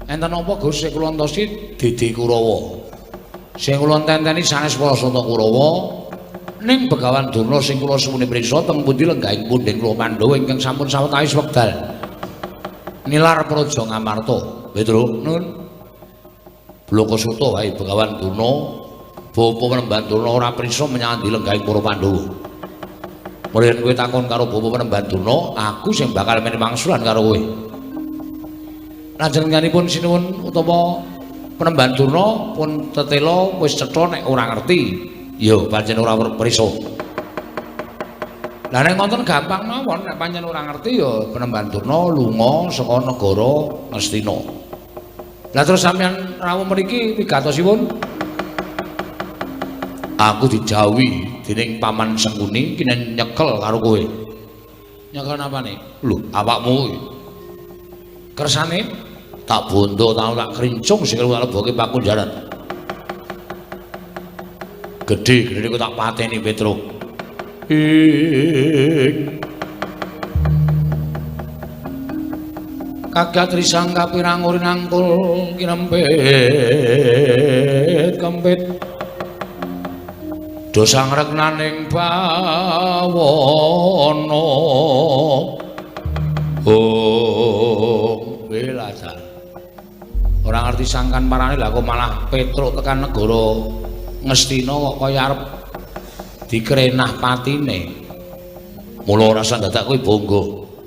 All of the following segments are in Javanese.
Enten apa Gus sing kula entosi Didi Kurawa. Sing kula enteni sanes Parasata Kurawa ning Begawan Durna sing kula suwune priksa teng pundi lenggahing pundhing kula Pandhawa ingkang sampun sawetawis wekdal nilar praja Ngamarta. Petro nun. Blokasuta wae Begawan Durna Bapa Penemban Durna ora priksa menyang lenggahing para Pandhawa. Mulih kowe takon karo Bapa Penemban Durna, aku sing bakal meneh mangsulan karo kowe. Lajenengipun sinuwun utawa Penemban Durna pun tetela wis cetha nek ora ngerti ya pancen ora prisa. Lah nek ngoten gampang mawon nek pancen ora ngerti ya Penemban Durna lunga saka negara Ngastina. Lah terus sampeyan rawuh mriki wigatosipun aku dijauhi dening Paman Sengkuni kinen nyekel karo kowe. Nyekel napane? Lho, awakmu kersane tak bondo tak krincung sing tak leboke pakunjaran. Gedhe kok tak pateni Petro. Kagat risang kapirang urinangkul kinempet kempet dosang regnaning bawana belajar ora ngerti sangkan marane lha kok malah Petruk tekan negara Ngastina kok kaya arep dikrenah patine. Mula rasa dadak kowe bangga,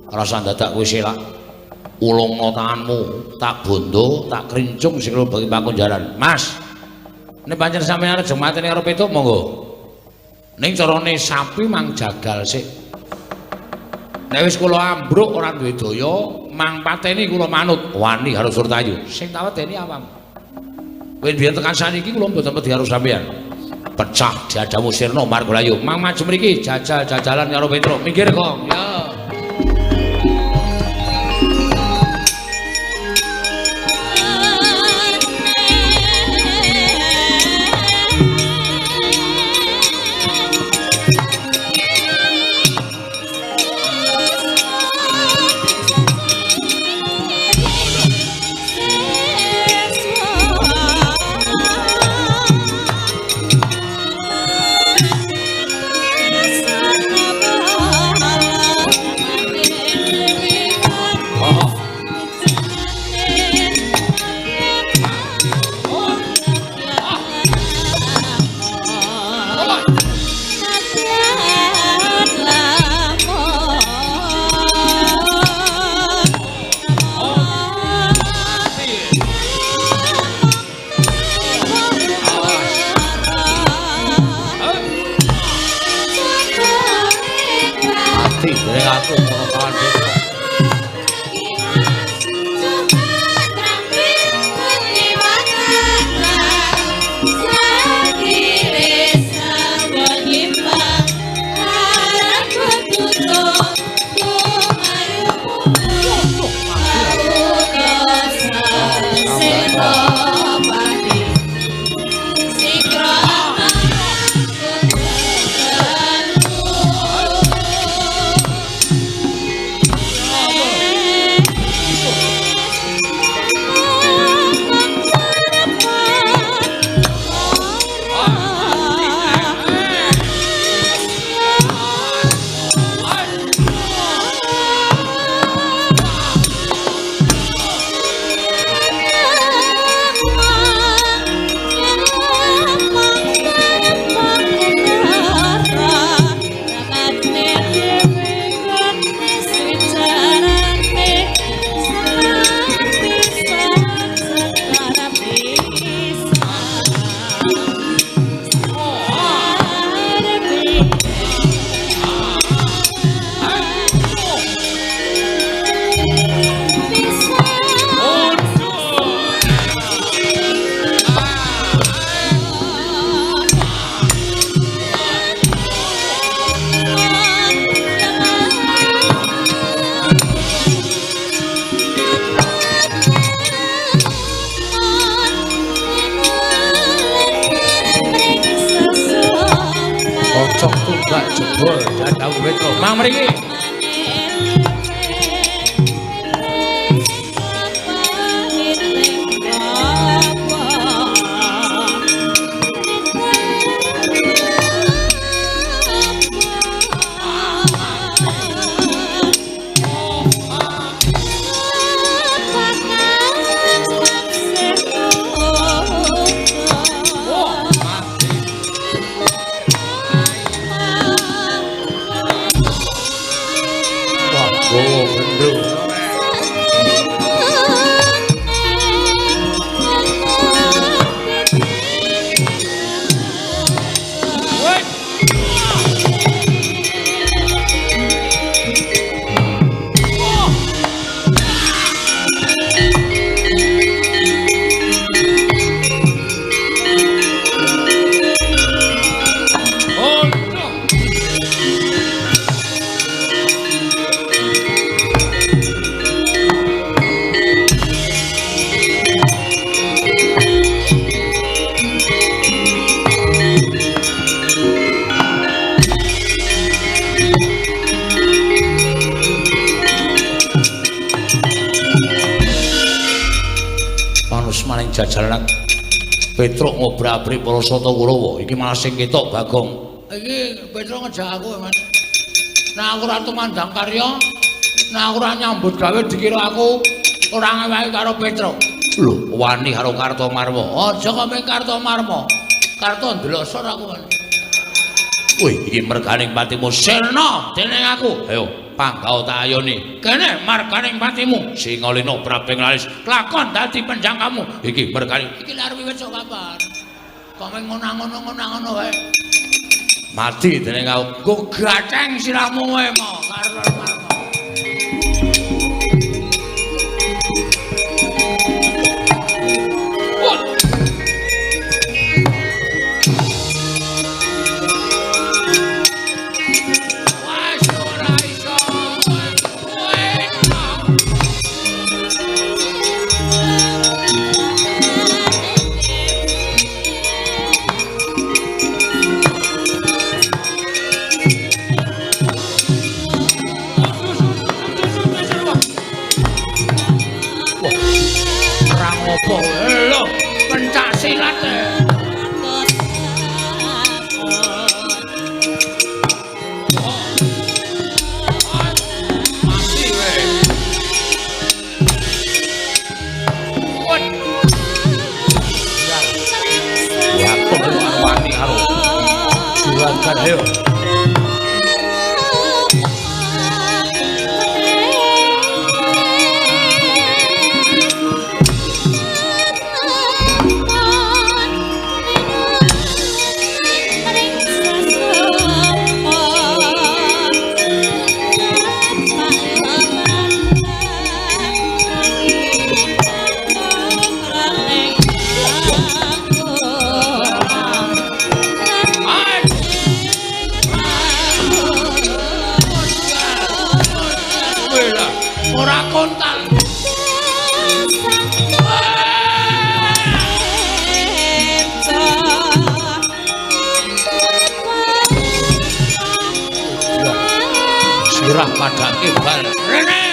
rasa dadak kowe selak ulungna tanganmu, tak bondo, tak krincung sing bagi pakunjaran. Mas, nek pancen sampeyan arep mateni karo Petruk monggo. Ning carane sapi mang jagal sik. Nek wis kula ambruk ora duwe daya, mang pateni kula manut wani karo Surtayu. Sing tak wedeni awam. Kowe biyen tekan saniki kula mboten wedi karo sampeyan. Pecah diadamu sirna Margolayu. Mang maju mriki jajal-jajalan karo Petruk. Minggir kok. Ya. terus maning jajalan Petruk ngobrak-abrik para Sata Kurawa iki malah sing ketok Bagong. Iki Petruk ngejak aku, Mas. Nah aku ora tumandang karya, nah aku ora nyambut gawe dikira aku ora ngewahi karo Petruk. Lho, wani karo Kartomarma. Aja kok ming Kartomarma. Karto ndelosor aku, Mas. Wih, iki merganing patimu sirna dening aku. Ayo, panggau tak ayoni. Kene marganing patimu Singalena Prabing Lalis. Lakon dadi penjangkamu. Iki merganing iki arep wis kabar. Kok ming ngono-ngono wae. Mati dening aku. Go gatheng sirahmu wae mo karo Marma. Apa lho pencak silat mati we ya kok wani karo juragan ayo ora kontal sirah padake bal rene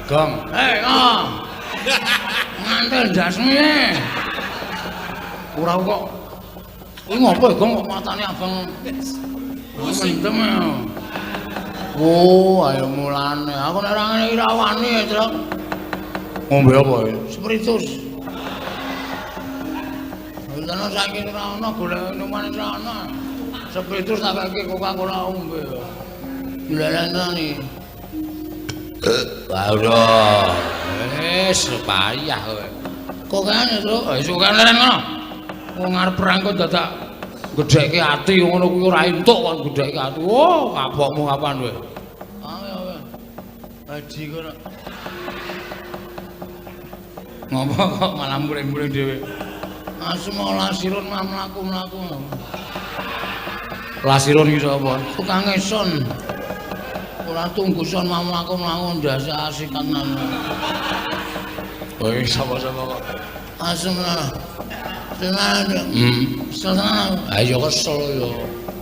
Gong, ngantel dasmu ora kok iki ngopo Gong kok matane abang mendem ayo mulane aku nek ora ngene iki ra wani ya Truk ngombe apa ya spiritus ana saiki ora ana golek minuman ora ana spiritus tak kake Coca-Cola ngombe dilalani Waduh, payah kowe. Kok kene, Truk? Wis kok leren ngono. Wong arep perang kok dadak gedhekke ati ngono kuwi ora entuk kon gedhekke ati. Oh, kapokmu kapan kowe? Ayo. Haji kono. Ngopo kok malah muring-muring dhewe? Asma lasirun mlaku-mlaku. Lasirun iki sapa? Tukang eson. Ora tunggu son mlaku-mlaku ndasa asikan nang. Oh, sapa-sapa kok. Asma. Tenan. Tenan. Ayo kesel yo.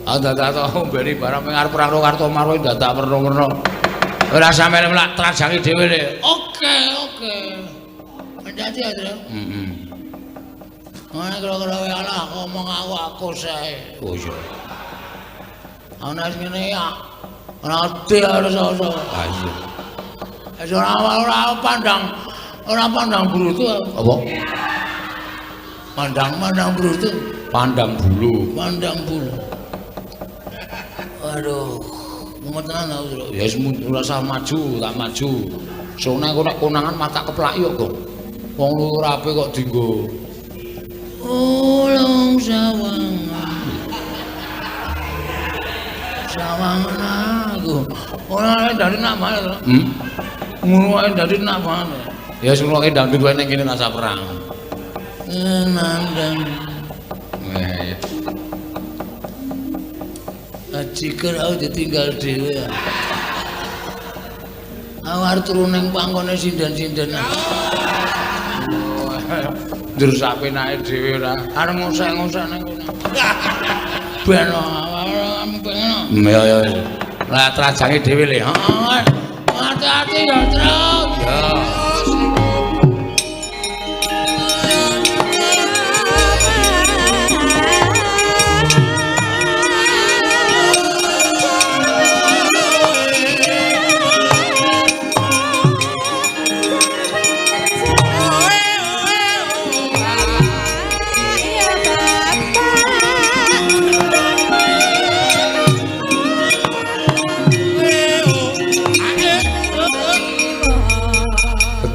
Dadak ngombeni barang ping arep perang Kartomarma dadak werna-werna. Ora sampeyan lak trajangi dhewe le. Oke. Menjadi ya, Tru. Ana kira-kira wae ala ngomong aku sae. Oh iya. Ana ngene ya. Ora ati harus iso. Ah iya. Ora pandang brutu apa? Pandang brutu. Pandang bulu. Aduh, mumet tenan aku. Ya wis ora usah maju, tak maju. Sone aku nek konangan mata keplak yo kok. Wong lurape kok dienggo. Ulung sawangan aku. Ora dari nak bae to. Ngono ae dari nak bae. Ya sing roke ndang duwe ning kene rasa perang. Nandang. Ciker aku ditinggal dhewe. Aku arep turu ning pangkone sindan-sindan. Ndur sapenake dhewe ora. Arep ngosek-ngosek ning kene. Ben pengen. Ya. Lah trajange dhewe le. Hati-hati ya, Tru. Ya.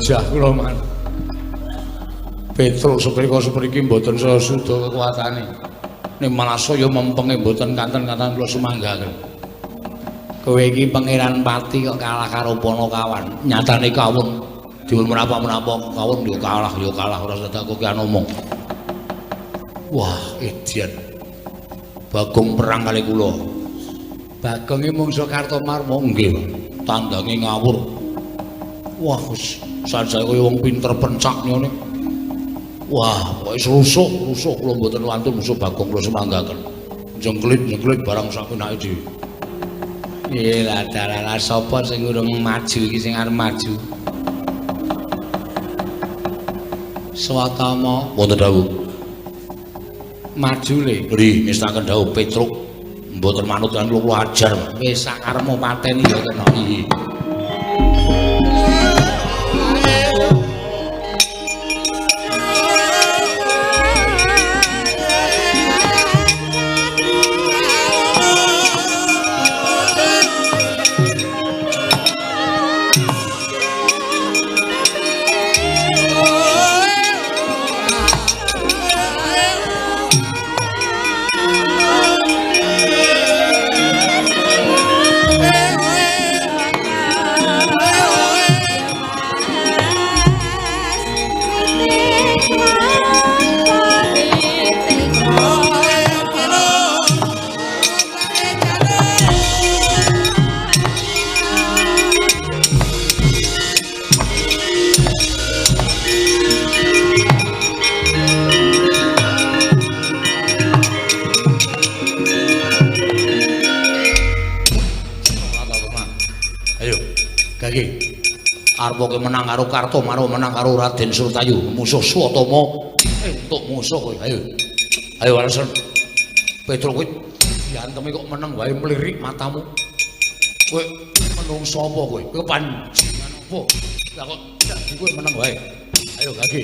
Jah kula man. Petruk seprika-sepriki mboten suda kekuatane. Ning malah saya mempenge mboten kanten-kanten kula sumanggaken. Kowe iki pangeran pati kok kalah karo Panakawan. Nyatane kawon dipun menapa-menapa kawon yo kalah ora sedak kowe ngomong. Wah, edian. Bagong perang kali kula. Bagonge mungsuh Kartomarma nggih. Tandange ngawur. Wah, wis sajake kaya wong pinter pencak ngene. Wah, pokoke rusuk kula mboten wantun musuh Bagong kula semanggaken. Jengklit barang sapenake dhewe. Iya, dalala sapa sing urung maju iki sing arep maju? Swatama wonten dawuh. Maju le, nggih mistaken dawuh Petruk. Mboten manut lan kula ajar. Wis sakarepmu pateni ya kena iki. Arep menang karo Kartomarma, menang karo Raden Surtayu, musuh Swatama. Entuk musuh kowe. Ayo. Ayo Walesan. Petruk kowe diantemi kok meneng wae mlirik matamu. Kowe menungso apa kowe? Kowe panjenengan apa? Lah kok dadi kowe meneng wae. Ayo Gage.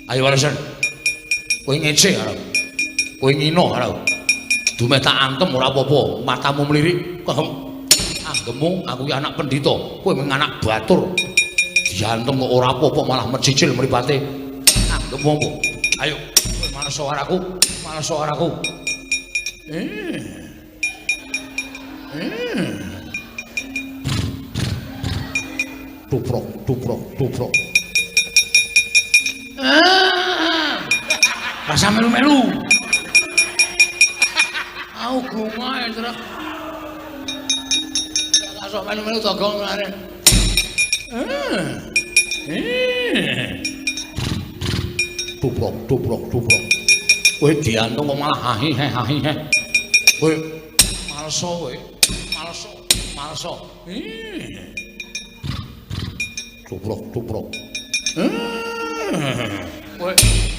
Ayo Walesan. Kowe ngece arep. Kowe ngino arep. Dume tak antem ora apa-apa, matamu mlirik. Anggemu aku iki anak pendhita, kowe mung anak batur. Diantem kok ora apa-apa malah mecicil mripate. Anggemu apa? Ayo, kowe malah suaraku. Tuprok. Rasa melu-melu. Aku gumae terus. Sok melu-melu togong lare. Tuprok. Kowe diantung kok malah hahi-heh. Kowe malso kowe. Malso. Tuprok. Kowe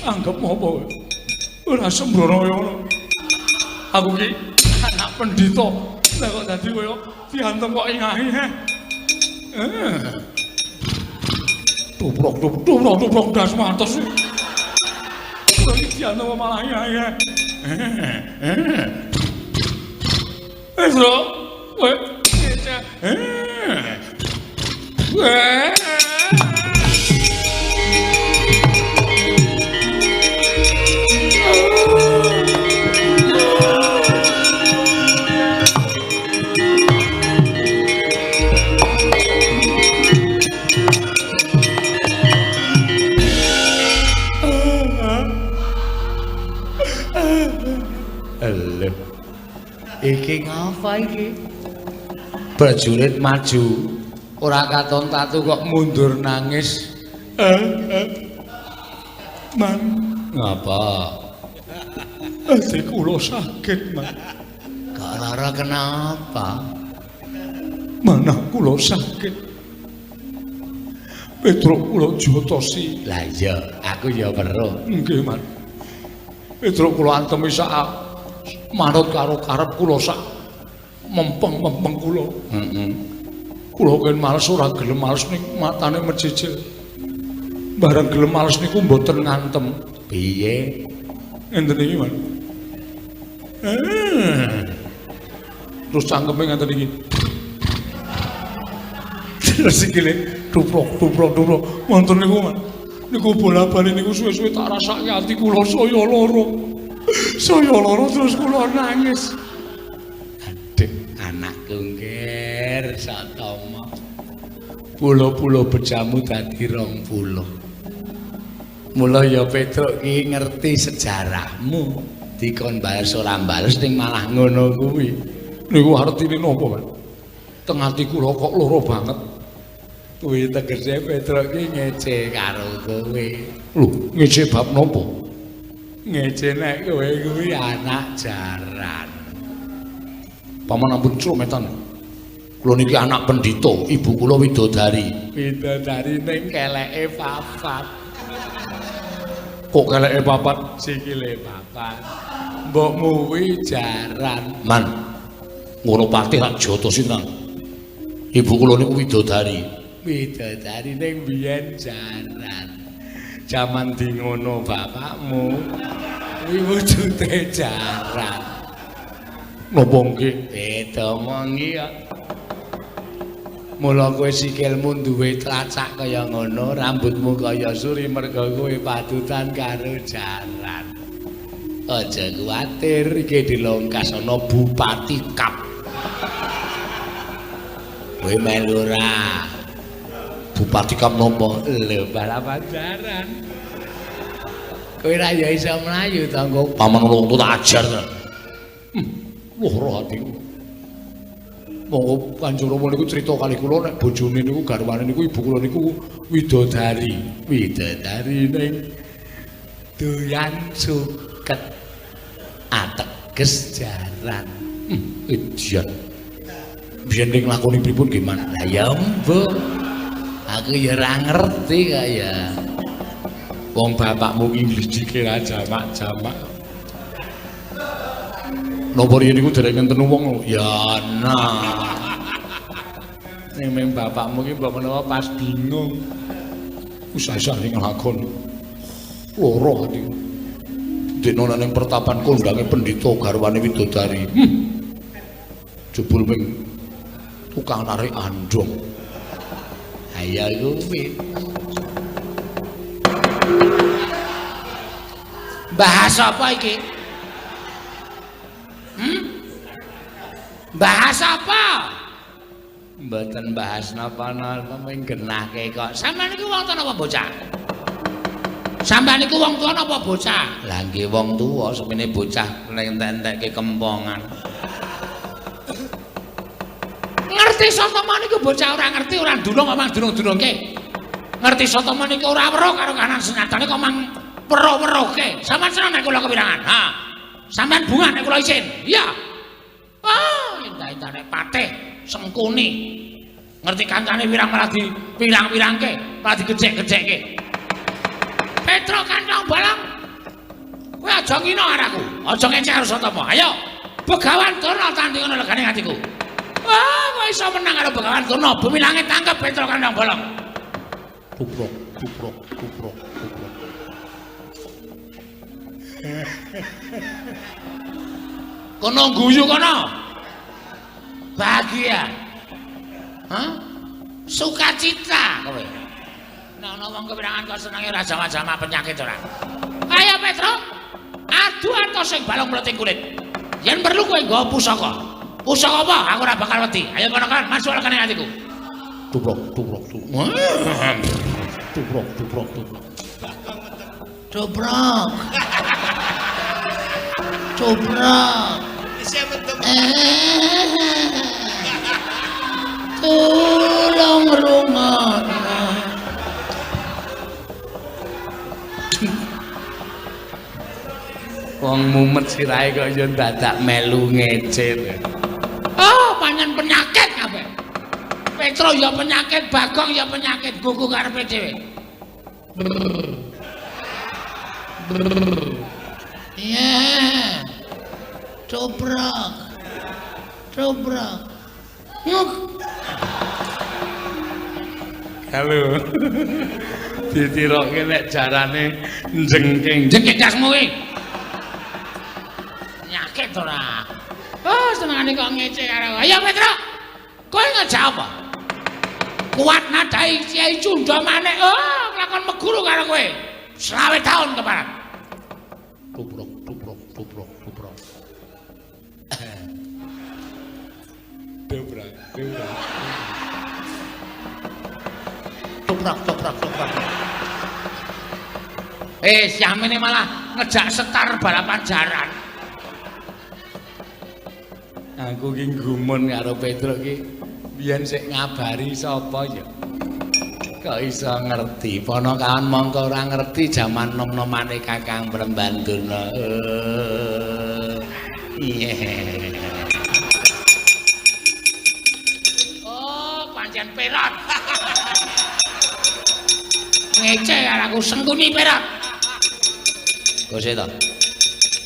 anggap apa kowe? Ora sembrono ngono. Aku ki anak pendhita. Lah kok dadi kowe diantem kok ngahi he. Tuprok das mantes. Kok iki diantem malah ngahi he. Bro, kowe iki ngapa iki? Prajurit maju, ora katon tatu kok mundur nangis. Man, ngapa? Ati kula sakit, Man. Kok lara kenapa? Manah kula sakit. Petruk kula jotosi. Lah iya, aku ya weruh. Nggih, Man. Petruk kula antemi sak manut karo karep kula sak mempeng-mempeng kula. Kula ken males ora gelem males niku matane mejejel. Bareng gelem males niku mboten ngantem. Piye? Enten iki, Man. Terus cangkeme ngaten iki. Terus sikile tuprok. Wonten niku, Man. Niku bola-bali niku suwe-suwe tak rasake ati kula saya lara. Saya lara terus kula nangis. Adik anakku ngger satama. Pulo-pulo bejamu dadi 20. Mula ya Petruk ki ngerti sejarahmu. Dikon bales ora bales ning malah ngono kuwi. Niku artine napa, Pak? Teng ati kula kok lara banget. Kuwi tegese Petruk ki ngece karo kowe. Lho, ngece bab napa? Ngece nek kowe kuwi anak jaran. Paman ampun crumetan. Kula niki anak pendhita, ibu kula widodari. Widodari ning keleke papat. Kok keleke papat? Sikile papat. Mbokmu kuwi jaran. Man. Ngono patih rak joto sinten. Ibu kula niku widodari. Widodari ning biyen jaran. Jaman di ngono bapakmu kuwi wujude jaran. Napa nggih? Beda mongi ya. Mula kowe sikilmu duwe tlacak kaya ngono, rambutmu kaya suri merga kowe padutan karo jaran. Aja kuwatir iki dilongkas ana Bupati Kap. Kowe melu ora? Bupati Kap nopo? Lho balapan jaran. Kowe ra ya iso mlayu ta engko paman kula tak ajar ta. Lara atiku. Monggo Kanjeng Rama niku crita kali kula nek bojone niku garwane niku ibu kula niku widodari. Widodari ning doyan suket. Ateges jaran. Idiot. Biyen ning lakoni pripun nggih, Man? Lah ya mbok. Aku ya ora ngerti kaya. Wong bapakmu ki nglijike ra jamak-jamak. Napa riyen niku dereng enten wong ya nah. Ning bapakmu ki mbok menawa pas bingung. Usah-usah ning lakon. Loro ati. Dene ning pertapan kondange pendhita garwane widodari. Jebul ping tukang narik andong. Ayo kuwi. Bahas apa iki? Bahas apa? Mboten bahas napa-napa mung genahke kok. Sampeyan niku wong tuwa napa bocah? Sampeyan niku wong tuwa napa bocah? Lah nggih wong tuwa, semene bocah nek entek-entekke kempongan. Ngerti sapa niku bocah ora ngerti, ora ndulung omang durung-durungke. Ngerti sapa niku ora weruh karo kanan senatane kok mang weruh-weruhke. Sampeyan seneng nek kula kepirangan? Ha. Sampeyan bunga nek kula isin. Iya. Oh, endah-endane patih sengkuni. Ngerti kancane wirang malah dipirang-pirangke, malah digejek-gejekke. Petruk Kantong Bolong. Kowe aja ngino araku. Aja ngecek karo Sotama. Ayo. Begawan turna tandingan legane atiku. Wah, kowe iso menang karo Begawan Durna. Bumi langit tangkep Petro kandang bolong. Kuprok, kuprok, kuprok, kuprok. Kono guyu kono. Bahagia. Hah? Sukacita kowe. Nek ana wong kepirangan kok senenge ora jama-jama penyakit ora. Ayo Petro. Adu atos sing balong mleting kulit. Yen perlu kowe nggawa pusaka. Pusaka apa? Aku ora bakal wedi. Ayo kono kan masuk kene atiku. Tubrok, tubrok, tubrok. Tubrok, tubrok, tubrok. Tubrok. Tubrok. Tolong rungokno. Wong mumet sirahe kok yo dadak melu ngecet. Oh, pancen penyakit kabeh. Petro ya penyakit, Bagong ya penyakit, gugu karepe dhewe. Iya. Cobrok. Cobrok. Yuk. Halo. Ditirokke nek jarane jengking. Jengking dasmu iki. Nyakit ora. Oh, senengane kok ngece karo. Ayo Petro. Kowe ngejak apa? Kuat nadai Kiai Cunda Manik. Oh, nglakon meguru karo kowe. 20 tahun keparat. Tubrok, tubrok, tubrok, tubrok. Dobrak, dobrak. Toprak, toprak, toprak. Siamene malah ngejak sekar balapan jaran. Aku ki gumun karo Petro ki. Biyen sik ngabari sapa ya. Kok iso ngerti? Ponokawan mongko ora ngerti jaman nom-nomane Kakang Prembandurna. Iya. Pancen perat. Ngece karo aku sengkuni perat. Kose to.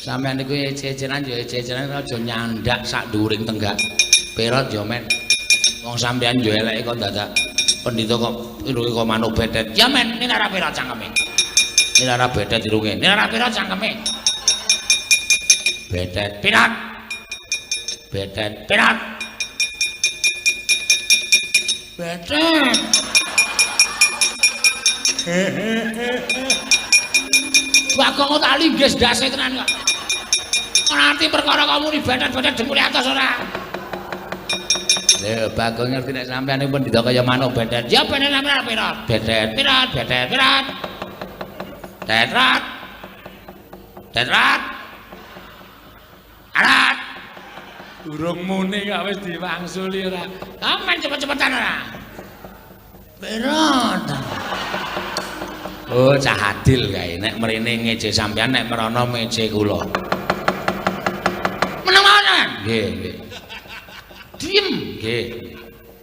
Sampeyan niku ece-ecenan ya ece-ecenan aja nyandak sak dhuwuring tenggak. Perat ya men. Wong sampeyan yo eleke kok dadak pendhita kok irunge kok manuk bedet. Ya men, ini ora perat cangkeme. Ini ora bedet irunge. Ini ora perat cangkeme. Bedet perat. Bedet perat. Bedet. Bagong tak linggis ndase tenan kok. Ora ngerti perkara kamu ni bedet-bedet jempule atos ora. Lha Bagong ngerti nek sampeyan pendhita kaya manuk bedet. Ya bedet sampeyan pirat. Bedet pirat, bedet pirat. Tetrat. Tetrat. Arat. Durung muni kok wis diwangsuli ora. Sampeyan cepet-cepetan ora. Pirat. Oh, cah adil kae nek mrene ngeje sampeyan nek merono meje kula. Meneng mawon. Nggih, nggih. Diem, nggih.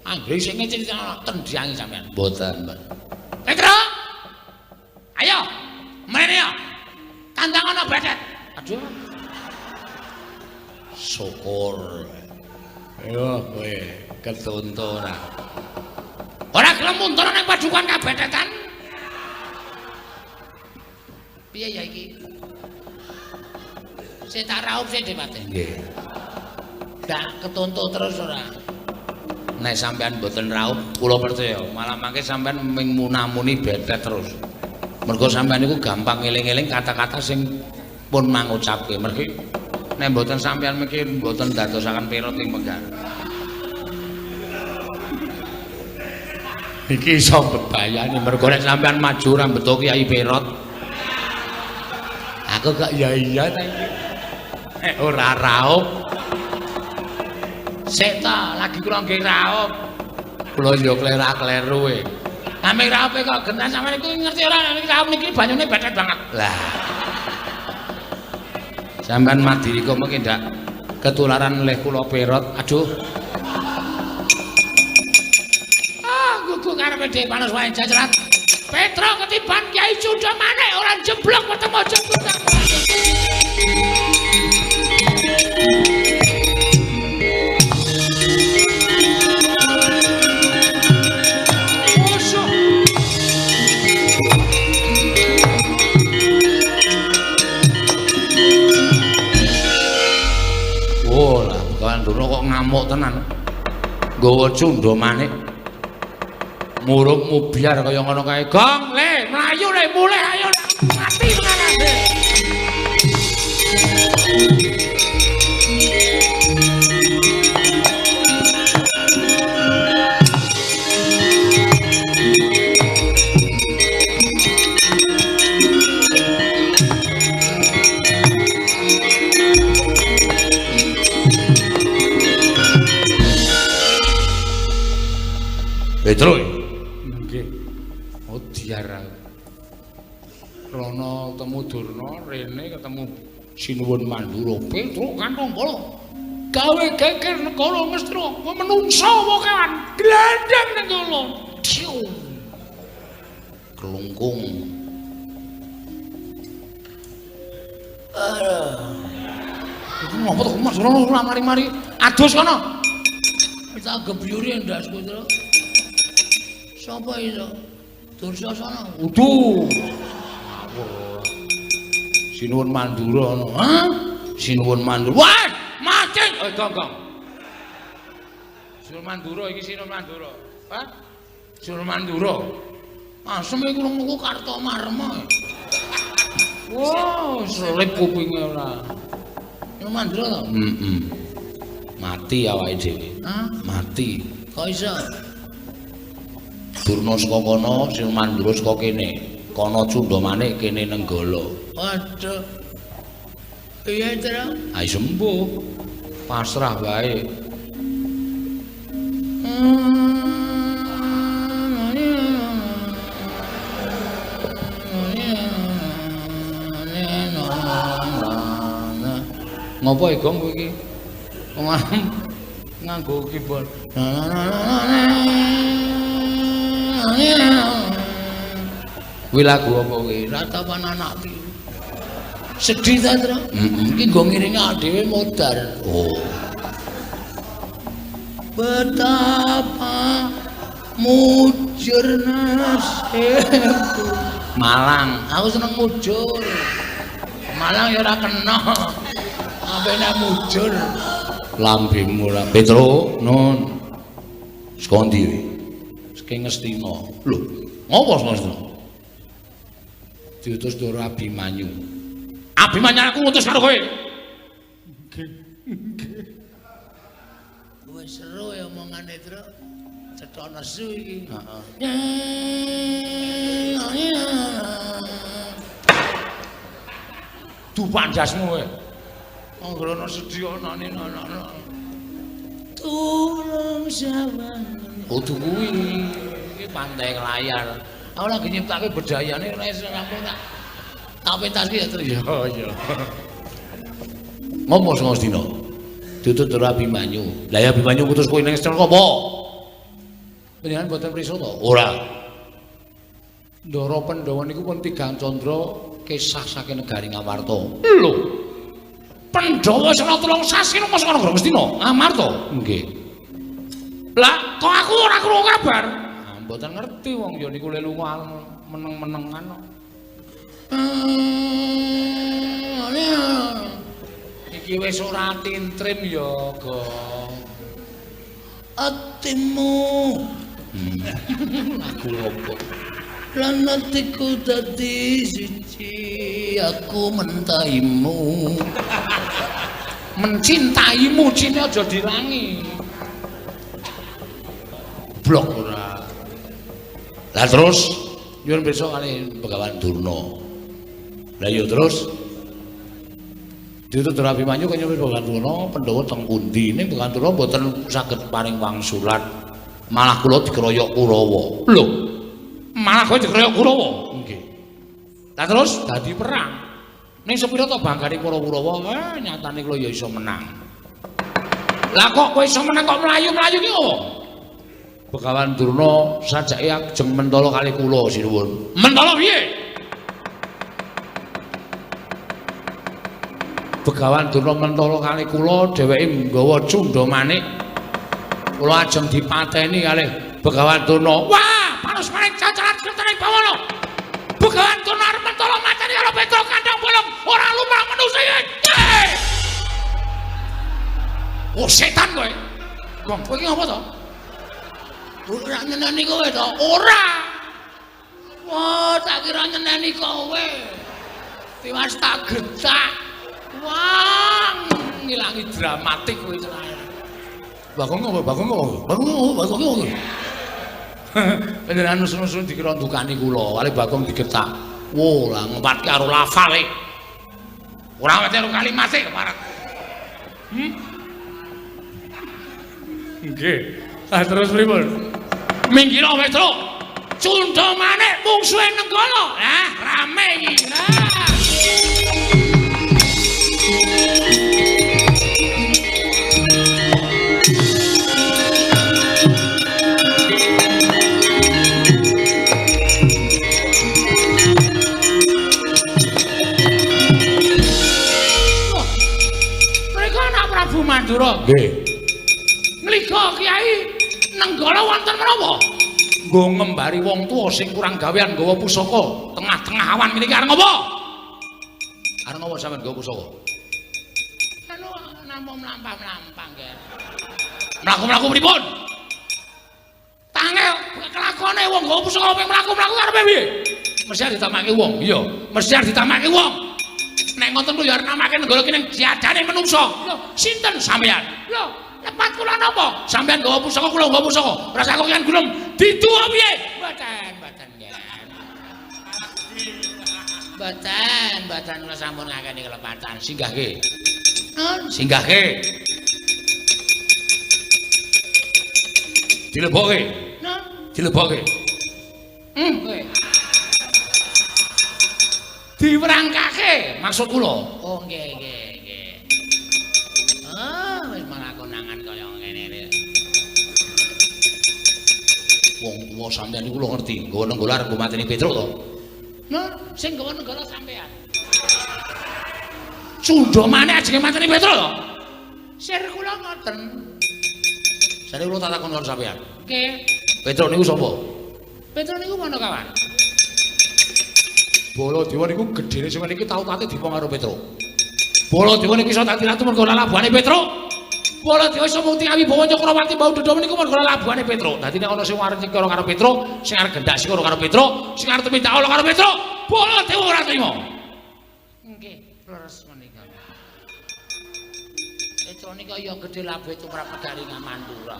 Anggere sing ngece tendiangi sampean. Mboten, Mbak. Petro. Ayo. Mrene yo. Tandang ana bedet. Aduh. Syukur. Ayo kowe ketuntu ora. Ora gelem mundur ning padukan kabedetan. Piye ya iki? Sing tak raup sing dipate. Nggih. Dak ketuntu terus ora. Nek sampean mboten raup, kula percaya malah mangke sampean ming munamuni bedet terus. Mergo sampean niku gampang eling-eling kata-kata sing pun mangucapke. Mergi nek mboten sampean mikir mboten dadosaken perot ing Megar. Iki iso bebayani mergo nek sampean maju ra beto Kiai Perot. Aku gak iya ta iki. Ora raup. Sik ta, lagi kula nggih raup. Kula yo klerak-kleru e. Ame raupe kok genah sampeyan iku ngerti ora nek raup niki banyune bedet banget. Lah. Sampeyan mati kok mengki ndak ketularan oleh kula Perot. Aduh. Gugu karepe dhewe panas wae jajaran. Petro ketiban Kiai Cunda Manik ora jeblok ketemu jeblukan. ngamuk tenan. Nggawa cundha manik. Murug mubiar kaya ngono kae. Gong, le, mlayu le, mulih ayo. Mati menane. Petro. Nggih. Oh diarah. Rono ketemu Durna, rene ketemu Sinuwun Mandura. Petro kantong bola. Gawe geger negara Ngastra, menungsa apa kan? Glandang ning kono. Kelungkung. Iku ngopo to Mas Rono mari-mari adus kono. Kita gebyuri ndas Petro. Sapa iso? Dursasana. Udu. Sinuwun Mandura ngono. Hah? Sinuwun Mandura. Wah, mati. Gong. Sinuwun Mandura iki Sinuwun Mandura. Hah? Sinuwun Mandura. Asem iku lungo Kartomarma. Wow, selip kupinge ora. Sinuwun Mandura to? Mati awake dhewe. Hah? Mati. Kok iso? Durna saka kono, Sinuwun Mandura saka kene. Kono cundha manik, kene nenggala. Waduh. Iya, Tru. Ayo sembuh. Pasrah wae. Ngopo Gong kowe iki? Nganggo keyboard. Kuwi lagu apa kuwi? Ratapan anak piye? Sedih ta, Tru? Iki nggo ngiringi awake dhewe modar. Oh. Betapa mujur nasibku. Malang, aku seneng mujur. Malang ya ora kena. Apene mujur. Lambemu ora. Petro, nun. Saka ndi kowe? Saka Ngastina. Lho, ngopo Ngastina? Diutus karo Abimanyu. Abimanyu aku ngutus karo kowe. Nggih. Kowe seru ya omongane, Tru. Cetha nesu iki. Heeh. Dupan jasmu kowe. Anggrono sedhi anane ana. Tulung sawan. Kudu kuwi. Iki pantai layar. Aku lagi nyiptake bedayane ora iso rampung tak pentaski ya Tru. Iya. Ngopo Ngastina? Ditut karo Abimanyu. Lah ya Abimanyu putus kowe ning Ngastina apa? Panjenengan boten prisa to? Ora. Ndara Pandhawa niku pun tigang candra kisah saking negari Ngamarta. Lho. Pandhawa sing 3 sasi nang kono Ngastina. Ngamarta. Nggih. Lah kok aku ora krungu kabar? Mboten ngerti wong ya niku lelu meneng-menengan kok. Iki wis ora tintrim ya, Gong. Atimu. Aku opo? Lan atiku dadi siji, aku mentaimu. Mencintaimu, cine aja dirangi. Blok ora. Lah terus nyuwun pirsa kali Begawan Durna. Lah ya terus ditut Abimanyu kaya nyuwun Begawan Durna Pandhawa teng pundi ning Begawan Durna mboten saged paring wangsulan. Malah kula dikeroyok Kurawa. Lho. Malah kowe dikeroyok Kurawa? Nggih. Lah terus dadi perang. Ning sepira to banggane para Kurawa? Nyatane kula ya iso menang. Lah kok kowe iso menang kok mlayu-mlayu ki opo? Begawan Durna sajake ajeng mentala kali kula sinuwun. Mentala piye? Begawan Durna mentala kali kula dheweke nggawa cundha manik. Kula ajeng dipateni kalih Begawan Durna. Wah, panus maning cacaran genteng bawana. Begawan Durna arep mentala mateni karo Petro kandhang bolong ora lumrah manusa iki. Oh setan kowe. Wong, kowe iki ngopo to? Ora nyeneni kowe to? Ora. Wah, tak kira nyeneni kowe. Tiwas tak getak. Wah, ngilangi dramatik kowe tenan. Bagong ngopo? Bagong. Panjenengan nusun-nusun dikira ndukani kula, kali Bagong digetak. Wo, lah ngempatke karo lafale. Ora wete karo kalimate keparek. Nggih. Ah terus pripun? Minggir Petro. Cundha maneh mungsuhe Nenggala. Lah rame iki. Prabu Mandura. Nggih. Mliga Kyai Nenggala wonten menapa? Nggo ngembari wong tuwa sing kurang gawean nggawa pusaka tengah-tengah awan mriki arep ngopo? Arep ngopo sampean nggawa pusaka? Anu namung mlampah-mlampah nggih. Mlaku-mlaku pripun? Tangel kelakone wong nggawa pusaka ping mlaku-mlaku karepe piye? Mesti ditamake wong. Iya, mesti ditamake wong. Nek ngoten ku ya arep namake Nenggala ki ning diadane menungso. Lho, sinten sampean? Lho, lepat kula napa? Sampean nggawa pusaka kula nggawa pusaka. Rasa kok kan gulung diduwa piye? Mboten nggih. Mboten kula sampun ngakeni kelepatan. Singgahke. Singgahke. Dilebokke. Dilebokke. Kowe. Diwerangkake maksud kula. Oh nggih. Ah wis malah konangan kaya ngene. Wong tuwa sampeyan niku lho ngerti, nggawa Nenggala arep mateni Petruk to. Nah, sing nggawa Nenggala sampeyan. Cundha maneh ajenge mateni Petruk to. Sir kula ngoten. Sare kula tak takon karo sampeyan. Nggih. Petruk niku sapa? Petruk niku Manakawan. Baladewa niku gedene sing niki tau tate dipong karo Petruk. Baladewa niku iso dadi ratu mergo labuhane Petruk. Baladewa iso mukti Wibawa Cakrawati bau dodho niku mergo labuhane Petruk. Dadi nek ana sing arep nyekara karo Petruk, sing arep gendak sikara karo Petruk, sing arep minta Allah karo Petruk, Baladewa ora trima. Nggih, leres menika. Petruk nika ya gedhe labuhe tumrap Pedaringan Mandura.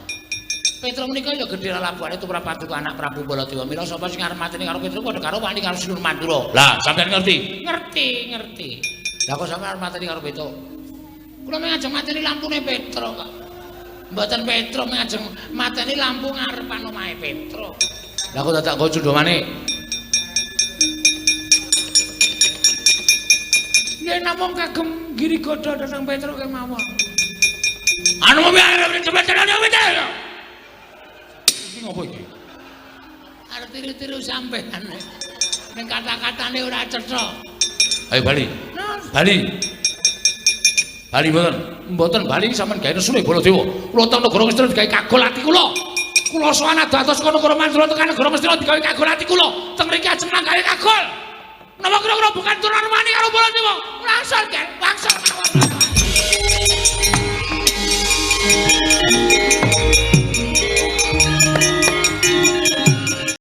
Petruk menika ya gedhe labuhane tumrap Paduka anak Prabu Baladewa. Mila sapa sing arep mateni karo Petruk padha karo wani karo Sinur Mandura. Lah, sampeyan ngerti? Ngerti. Lah kok sampeyan arep mateni karo Petruk? Kula mengajeng mateni lampune Petruk kok. Mboten Petruk mengajeng mateni lampu ngarepan omahe Petruk. Lah kok dadak nggo cundha maneh? Yen namung kagem girigoda dhateng Petruk kemawon. Anu mung arep cepet-cepet ya. Iki ngopo iki? Arep tiru-tiru sampean. Ning kata-katane ora cetha. Ayo Bali. Bali mboten Bali sampean gawe nesune Baladewa. Kula teng negara Ngastina digawe kagol ati kula. Kula sowan dados ka negara Mandura tekan negara Ngastina digawe kagol ati kula. Teng mriki ajeng gawe kagol. Menapa kira-kira bukan turunan mani karo Baladewa? Langsung kan, langsung mawon.